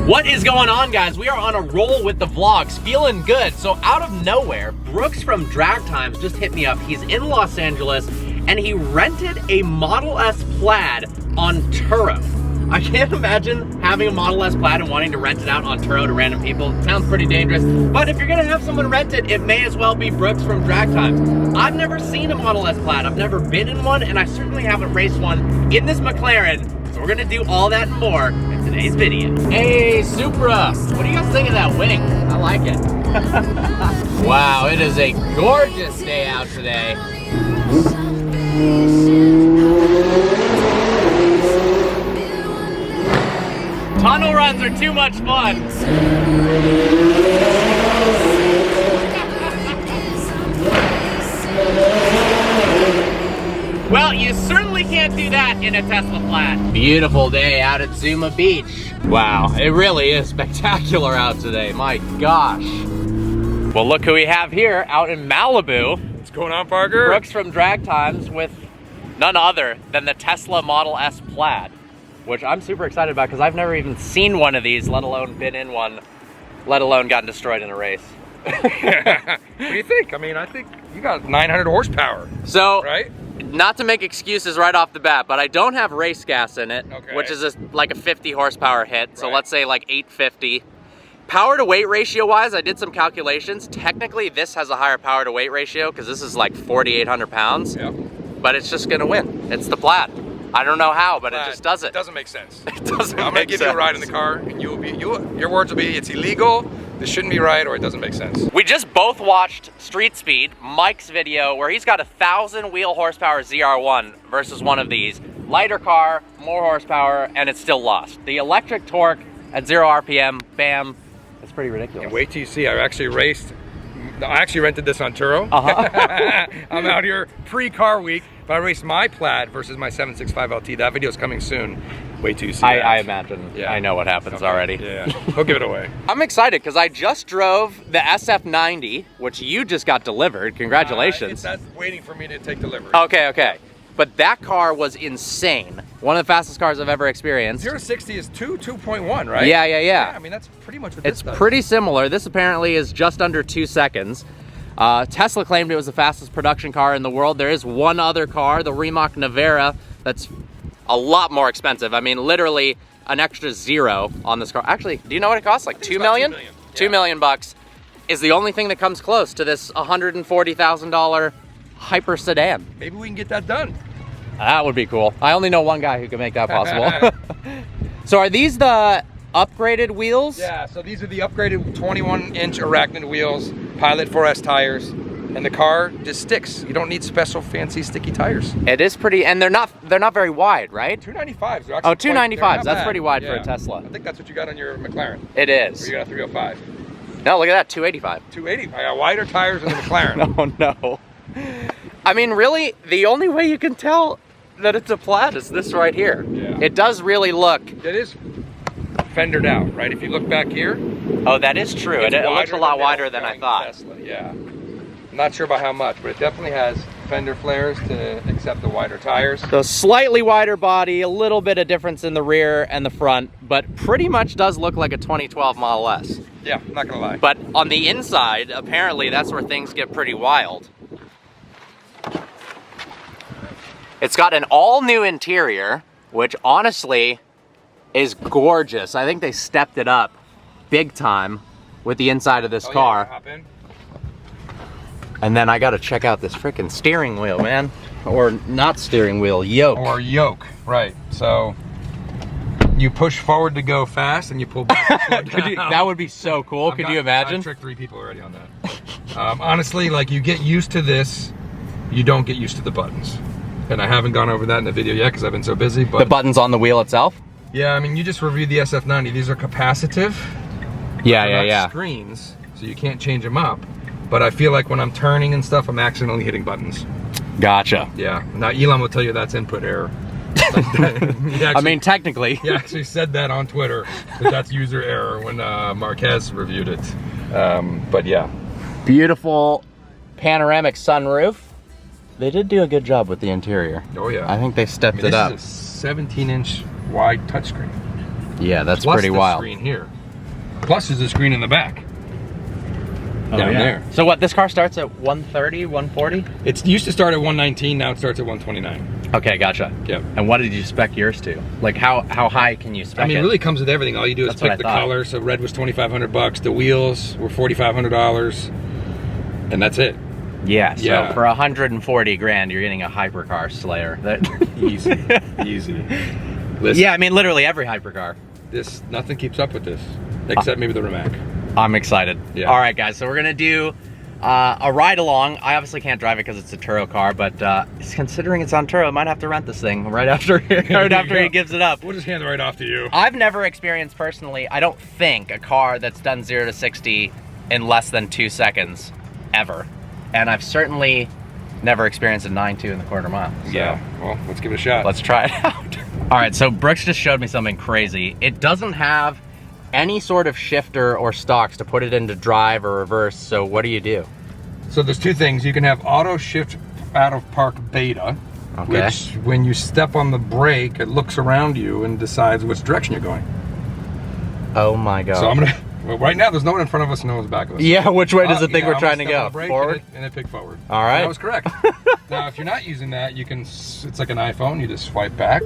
What is going on, guys? We are on a roll with the vlogs, feeling good. So out of nowhere, Brooks from Drag Times just hit me up. He's in Los Angeles and he rented a Model S Plaid on Turo. I can't imagine having a Model S Plaid and wanting to rent it out on Turo to random people. It sounds pretty dangerous, but if you're gonna have someone rent it, it may as well be Brooks from Drag Times. I've never seen a Model S Plaid. I've never been in one, and I certainly haven't raced one in this McLaren. So we're gonna do all that and more in today's video. Hey, Supra, what do you guys think of that wing? I like it. Wow, it is a gorgeous day out today. Tunnel runs are too much fun. Well, you certainly can't do that in a Tesla Plaid. Beautiful day out at Zuma Beach. Wow, it really is spectacular out today, my gosh. Well, look who we have here out in Malibu. What's going on, Parker? Brooks from Drag Times with none other than the Tesla Model S Plaid, which I'm super excited about because I've never even seen one of these, let alone been in one, let alone gotten destroyed in a race. What do you think? I mean, I think you got 900 horsepower. So, right? Not to make excuses right off the bat, but I don't have race gas in it, okay, which is like a 50 horsepower hit. So right, let's say like 850. Power to weight ratio wise, I did some calculations. Technically, this has a higher power to weight ratio because this is like 4,800 pounds. Yeah. But it's just gonna win. It's the Plaid. I don't know how, but it just does it. It doesn't make sense. It doesn't I'm gonna give you a ride in the car, and your words will be, it's illegal, this shouldn't be right, or it doesn't make sense. We just both watched Street Speed, Mike's video, where he's got 1,000 wheel horsepower ZR1 versus one of these. Lighter car, more horsepower, and it's still lost. The electric torque at 0 RPM, bam, it's pretty ridiculous. And wait till you see, I actually rented this on Turo. I'm out here pre-car week, but I raced my Plaid versus my 765 LT. That video is coming soon. Wait till you see that. I imagine. Yeah. I know what happens already. Yeah, we'll give it away. I'm excited because I just drove the SF90, which you just got delivered. Congratulations. That's waiting for me to take delivery. Okay. But that car was insane. One of the fastest cars I've ever experienced. 0 to 60 is 2.1, right? Yeah. I mean, that's pretty much what this does. It's pretty similar. This apparently is just under 2 seconds. Tesla claimed it was the fastest production car in the world. There is one other car, the Rimac Nevera, that's a lot more expensive. I mean, literally an extra zero on this car. Actually, do you know what it costs? Like 2 million? 2 million. Yeah. 2 million bucks is the only thing that comes close to this $140,000 hyper sedan. Maybe we can get that done. That would be cool. I only know one guy who can make that possible. So are these the upgraded wheels? Yeah, so these are the upgraded 21-inch Arachnid wheels, Pilot 4S tires, and the car just sticks. You don't need special fancy sticky tires. It is pretty, and they're not very wide, right? 295s. They're Oh, actually 295s. That's pretty wide for a Tesla. I think that's what you got on your McLaren. It is. Or you got a 305. No, look at that, 285. 280. I got wider tires than the McLaren. Oh no. I mean, really, the only way you can tell that it's a Plaid is this right here. Yeah. It does really look. It is fendered out, right? If you look back here. Oh, that is true. It looks a lot wider than I thought. Tesla, yeah. I'm not sure about how much, but it definitely has fender flares to accept the wider tires. So slightly wider body, a little bit of difference in the rear and the front, but pretty much does look like a 2012 Model S. Yeah, I'm not gonna lie. But on the inside, apparently that's where things get pretty wild. It's got an all-new interior, which honestly is gorgeous. I think they stepped it up big time with the inside of this car. Yeah, hop in. And then I gotta check out this freaking steering wheel, man. Or not steering wheel, yoke. Or yoke, right. So you push forward to go fast and you pull back to slow down. That would be so cool. Could you imagine? I've tricked 3 people already on that. Honestly, like, you get used to this, you don't get used to the buttons. And I haven't gone over that in the video yet because I've been so busy. But the buttons on the wheel itself? Yeah, I mean, you just reviewed the SF90. These are capacitive. Yeah. Screens, so you can't change them up. But I feel like when I'm turning and stuff, I'm accidentally hitting buttons. Gotcha. Yeah. Now Elon will tell you that's input error. I mean, technically. He actually said that on Twitter, that that's user error when Marquez reviewed it. But yeah. Beautiful panoramic sunroof. They did do a good job with the interior. Oh yeah. I think they stepped it up. This is a 17-inch wide touchscreen. Yeah, that's Plus pretty the wild. Screen here. Plus there's a screen in the back. Down there. So what, this car starts at 130, 140? It used to start at 119, now it starts at 129. Okay, gotcha. Yep. And what did you spec yours to? Like how high can you spec it? I mean, it really comes with everything. All you do is pick the color. So red was $2,500, the wheels were $4,500, and that's it. Yeah, so for 140 grand, you're getting a hypercar Slayer. Easy, easy. Listen, yeah, I mean, literally every hypercar. Nothing keeps up with this, except maybe the Rimac. I'm excited. Yeah. All right, guys, so we're gonna do a ride along. I obviously can't drive it because it's a Turo car, but considering it's on Turo, I might have to rent this thing right after he gives it up. We'll just hand it right off to you. I've never experienced personally, I don't think, a car that's done 0 to 60 in less than 2 seconds, ever. And I've certainly never experienced a 9.2 in the quarter mile. So yeah, well, let's give it a shot. Let's try it out. All right, so Brooks just showed me something crazy. It doesn't have any sort of shifter or stalks to put it into drive or reverse, so what do you do? So there's two things. You can have auto shift out of park beta, which when you step on the brake, it looks around you and decides which direction you're going. Oh my God. So I'm gonna, well, right now there's no one in front of us and no one's back of us. Yeah, which way does it think we're trying to go? Forward? And then pick forward. All right. That was correct. Now, if you're not using that, you can, it's like an iPhone, you just swipe back.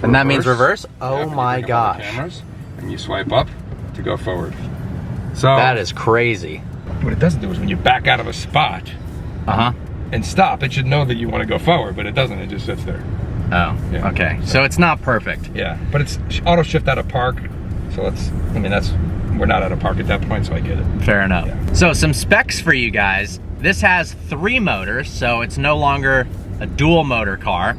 And that means reverse? Oh my gosh. Cameras, and you swipe up to go forward. So that is crazy. What it doesn't do is when you back out of a spot and stop, it should know that you want to go forward, but it doesn't, it just sits there. Oh, yeah. Okay. So it's not perfect. Yeah, but it's auto shift out of park, so let's, I mean, we're not out of park at that point, so I get it. Fair enough. Yeah. So some specs for you guys. This has 3 motors, so it's no longer a dual motor car.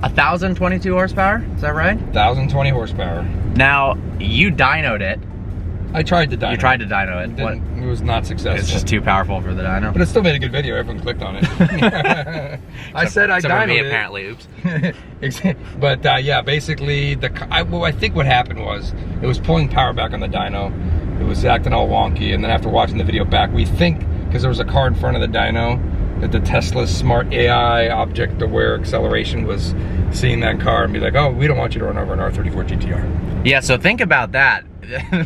1,022 horsepower, is that right? 1,020 horsepower. Now, you dynoed it. I tried to dyno. You tried to dyno it. It was not successful. It's just too powerful for the dyno. But it still made a good video. Everyone clicked on it. I said I dynoed me, it. apparently. Oops. But yeah, basically, I think what happened was it was pulling power back on the dyno. It was acting all wonky, and then after watching the video back, we think because there was a car in front of the dyno that the Tesla's smart AI object-aware acceleration was seeing that car and be like, oh, we don't want you to run over an R34 GTR. Yeah, so think about that.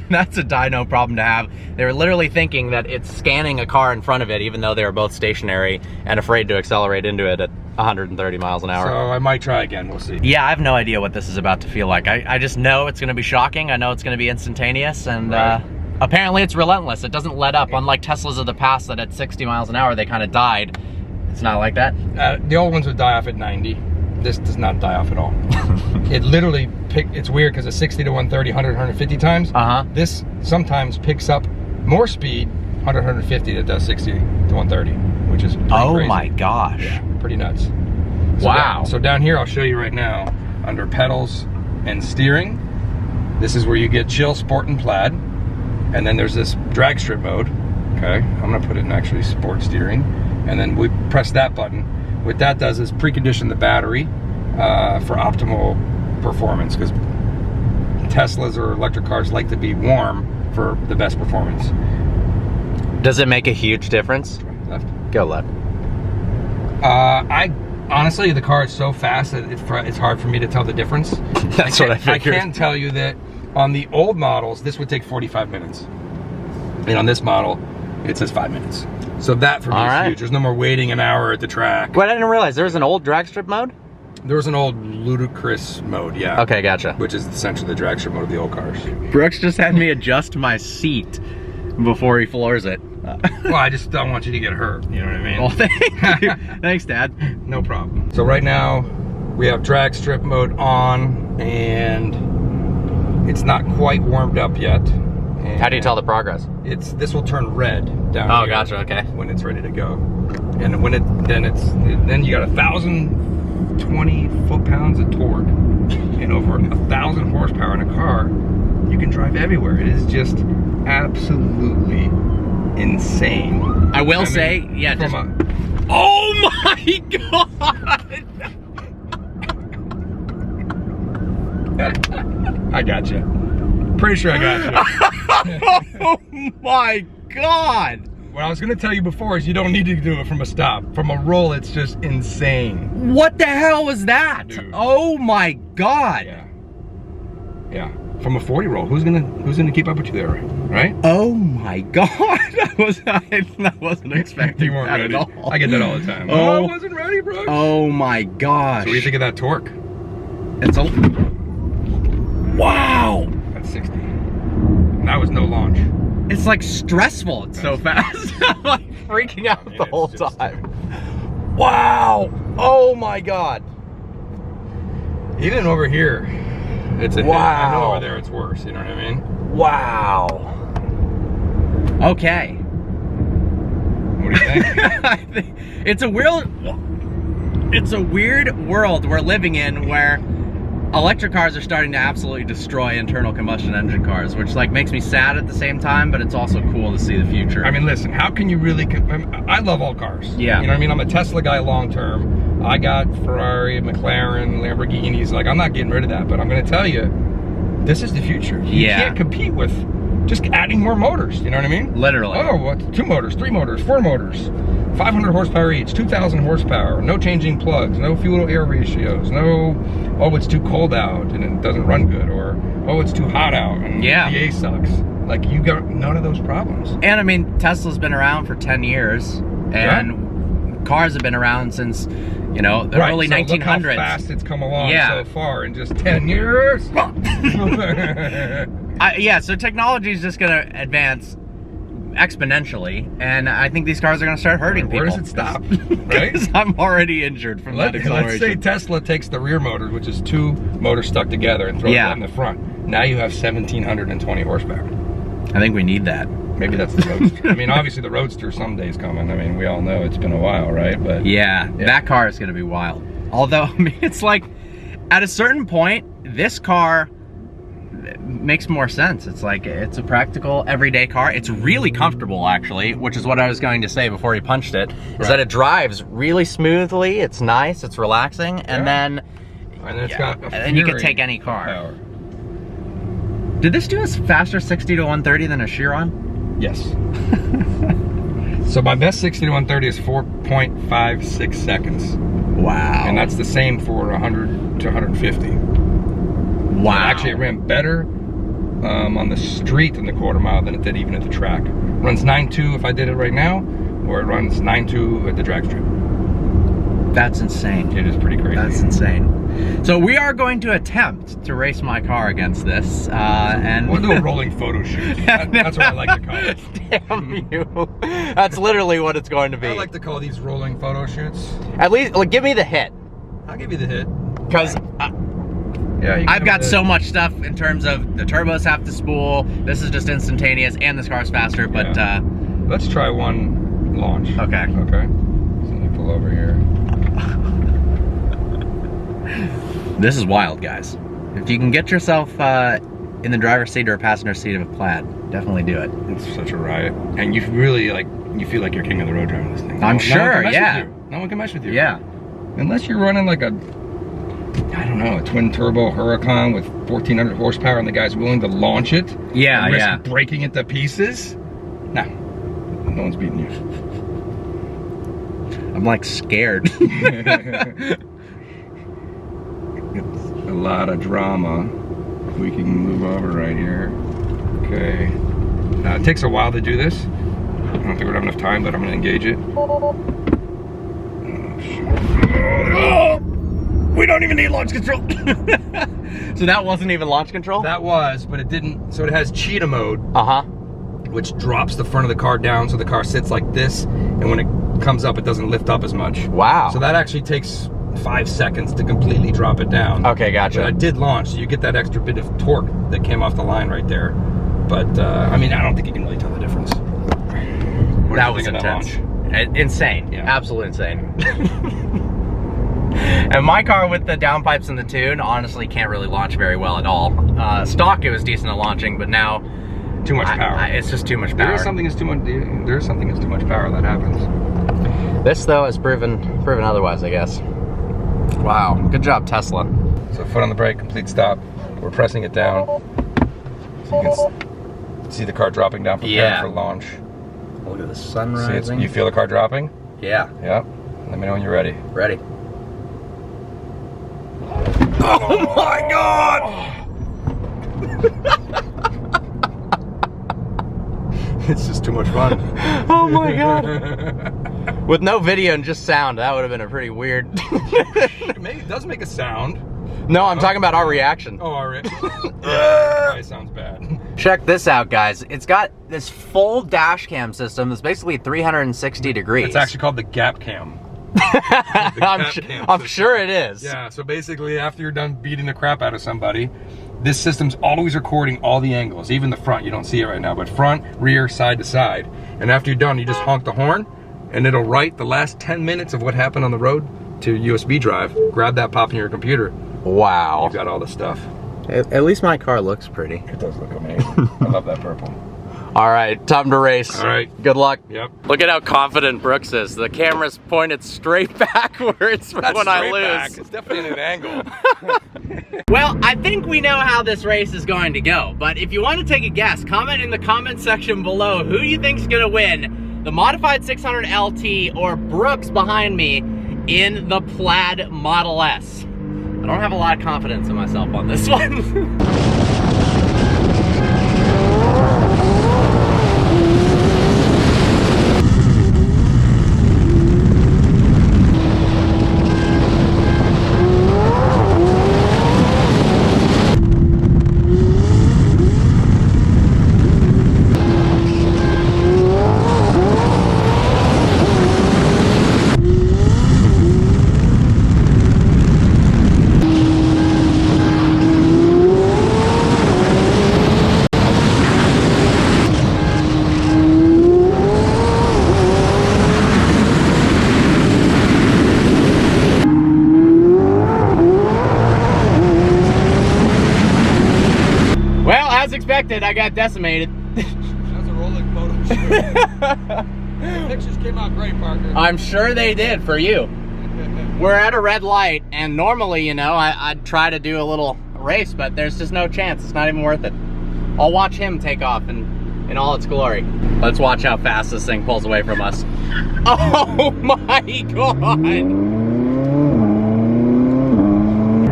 That's a dyno problem to have. They were literally thinking that it's scanning a car in front of it, even though they were both stationary and afraid to accelerate into it at 130 miles an hour. So I might try again, we'll see. Yeah, I have no idea what this is about to feel like. I just know it's gonna be shocking. I know it's gonna be instantaneous, and apparently it's relentless. It doesn't let up, unlike Teslas of the past that at 60 miles an hour, they kind of died. It's not like that? The old ones would die off at 90. This does not die off at all. It literally it's weird because a 60 to 130, 100, 150 times. This sometimes picks up more speed, 100, 150 that does 60 to 130, which is pretty crazy. My gosh. Yeah, pretty nuts. So wow. So down here, I'll show you right now, under pedals and steering, this is where you get chill, sport, and plaid. And then there's this drag strip mode. Okay, I'm gonna put it in actually sport steering. And then we press that button. What that does is precondition the battery for optimal performance, because Teslas or electric cars like to be warm for the best performance. Does it make a huge difference? Left. Go left. I honestly, the car is so fast that it's hard for me to tell the difference. That's what I figured. I can tell you that on the old models, this would take 45 minutes. And on this model, it says 5 minutes. So that for me is huge. There's no more waiting an hour at the track. Well, I didn't realize there was an old drag strip mode? There was an old ludicrous mode, yeah. Okay, gotcha. Which is essentially the drag strip mode of the old cars. Brooks just had me adjust my seat before he floors it. Well, I just don't want you to get hurt, you know what I mean? Well, thank you. Thanks, Dad. No problem. So right now, we have drag strip mode on, and it's not quite warmed up yet. And how do you tell the progress? This will turn red down here. Oh, gotcha, okay. When it's ready to go. And when then you got 1,020 foot-pounds of torque and over 1,000 horsepower in a car. You can drive everywhere. It is just absolutely insane. I will say, yeah, just... Oh my God! I got you. Pretty sure I got you. Oh my God! What I was gonna tell you before is you don't need to do it from a stop. From a roll, it's just insane. What the hell was that? Dude. Oh my God! Yeah. Yeah. from a 40 roll. Who's gonna keep up with you there, right? Oh my God, I wasn't expecting You weren't that ready. at all. I get that all the time. Oh. I wasn't ready, bro. Oh my gosh. So what do you think of that torque? It's a... Wow. That's 60. And that was no launch. It's like stressful, it's so fast. I'm like freaking out the whole time. Wow. Oh my God. Even over here, it's a hit. I know over there it's worse, you know what I mean? Wow. Okay. What do you think? I think it's a weird world we're living in where electric cars are starting to absolutely destroy internal combustion engine cars, which like makes me sad at the same time, but it's also cool to see the future. I mean, listen, how can you really, I love all cars. Yeah. You know what I mean? I'm a Tesla guy long term. I got Ferrari, McLaren, Lamborghinis. Like, I'm not getting rid of that, but I'm going to tell you, this is the future. You can't compete with just adding more motors, you know what I mean? Literally. Oh, what? 2 motors, 3 motors, 4 motors, 500 horsepower each, 2,000 horsepower, no changing plugs, no fuel to air ratios, no, oh, it's too cold out and it doesn't run good, or, oh, it's too hot out and the VA sucks. Like, you got none of those problems. And I mean, Tesla's been around for 10 years, and cars have been around since, you know, the early 1900s. Look how fast it's come along so far in just 10 years. Yeah, so technology is just going to advance exponentially, and I think these cars are going to start hurting people. Where does it stop? Right? Because I'm already injured from that acceleration. Let's say Tesla takes the rear motor, which is 2 motors stuck together, and throws that in the front. Now you have 1,720 horsepower. I think we need that. Maybe that's the Roadster. I mean, obviously the Roadster someday's coming. I mean, we all know it's been a while, right? But yeah, that car is going to be wild. Although, I mean, it's like, at a certain point, this car makes more sense. It's like, it's a practical everyday car. It's really comfortable, actually, which is what I was going to say before he punched it, is that it drives really smoothly. It's nice, it's relaxing, and then it's got and you can take any car. Power. Did this do a faster 60 to 130 than a Chiron? Yes. So my best 60 to 130 is 4.56 seconds. Wow. And that's the same for 100 to 150. Wow. Actually, it ran better on the street in the quarter mile than it did even at the track. It runs 9.2 if I did it right now, or it runs 9.2 at the drag strip. That's insane. It is pretty crazy. That's insane. So we are going to attempt to race my car against this, and we'll do a rolling photo shoot. That's what I like to call it. Damn you! That's literally what it's going to be. I like to call these rolling photo shoots. At least, like, give me the hit. I'll give you the hit. Because I've got so much stuff in terms of the turbos have to spool. This is just instantaneous, and this car's faster. But let's try one launch. Okay. Okay. So let me pull over here. This is wild, guys. If you can get yourself in the driver's seat or passenger seat of a Plaid, definitely do it. It's such a riot, and you really you feel like you're king of the road driving this thing. I'm sure, No one can mess with you. Yeah. Unless you're running like a, I don't know, a twin turbo Huracan with 1,400 horsepower, and the guy's willing to launch it. Yeah, and risk breaking it to pieces. No one's beating you. I'm like scared. It's a lot of drama. We can move over right here. Okay. It takes a while to do this. I don't think we're gonna have enough time, but I'm gonna engage it. Oh, we don't even need launch control. So that wasn't even launch control? That was, but it didn't. So it has cheetah mode. Which drops the front of the car down so the car sits like this, and when it comes up, it doesn't lift up as much. Wow. So that actually takes 5 seconds to completely drop it down. Okay, gotcha. But I did launch, so you get that extra bit of torque that came off the line right there. But I mean, I don't think you can really tell the difference. That was intense. Insane. Yeah. Absolutely insane. And my car with the downpipes and the tune honestly can't really launch very well at all. Stock, it was decent at launching, but now too much power. It's just too much power. There is something that's too much power that happens. This though is proven otherwise, I guess. Wow, good job, Tesla. So foot on the brake, complete stop. We're pressing it down, so you can see the car dropping down, preparing for launch. Look at the sun rising. You feel the car dropping? Yeah. Yep. Let me know when you're ready. Ready. Oh my God! It's just too much fun. Oh my God. With no video and just sound, that would have been a pretty weird. It does make a sound. No, I'm talking about our reaction. Oh, all right. Yeah, probably sounds bad. Check this out, guys. It's got this full dash cam system that's basically 360 degrees. It's actually called the gap cam. I'm sure it is. Yeah, so basically after you're done beating the crap out of somebody, this system's always recording all the angles, even the front. You don't see it right now, but front, rear, side to side. And after you're done, you just honk the horn and it'll write the last 10 minutes of what happened on the road to USB drive. Grab that, pop in your computer. Wow. You've got all the stuff. At least my car looks pretty. It does look amazing. I love that purple. All right, time to race. All right. Good luck. Yep. Look at how confident Brooks is. The camera's pointed straight backwards when I lose. Back. It's definitely in an angle. Well, I think we know how this race is going to go, but if you want to take a guess, comment in the comment section below who you think is going to win, the modified 600 LT or Brooks behind me in the Plaid Model S. I don't have a lot of confidence in myself on this one. As expected, I got decimated. That's a rolling photo shoot. The pictures came out great, Parker. I'm sure they did for you. We're at a red light, and normally, you know, I'd try to do a little race, but there's just no chance. It's not even worth it. I'll watch him take off in all its glory. Let's watch how fast this thing pulls away from us. Oh my God!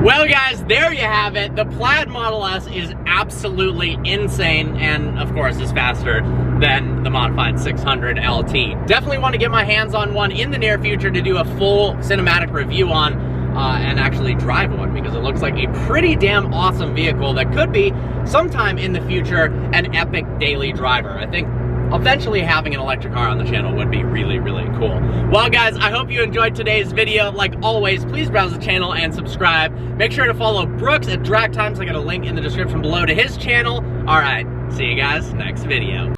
Well guys, there you have it. The Plaid Model S is absolutely insane and of course is faster than the modified 600 LT. Definitely want to get my hands on one in the near future to do a full cinematic review on and actually drive one because it looks like a pretty damn awesome vehicle that could be sometime in the future an epic daily driver. I think eventually having an electric car on the channel would be really, really cool. Well guys, I hope you enjoyed today's video. Like always, please browse the channel and subscribe. Make sure to follow Brooks at Drag Times. I got a link in the description below to his channel. All right, see you guys next video.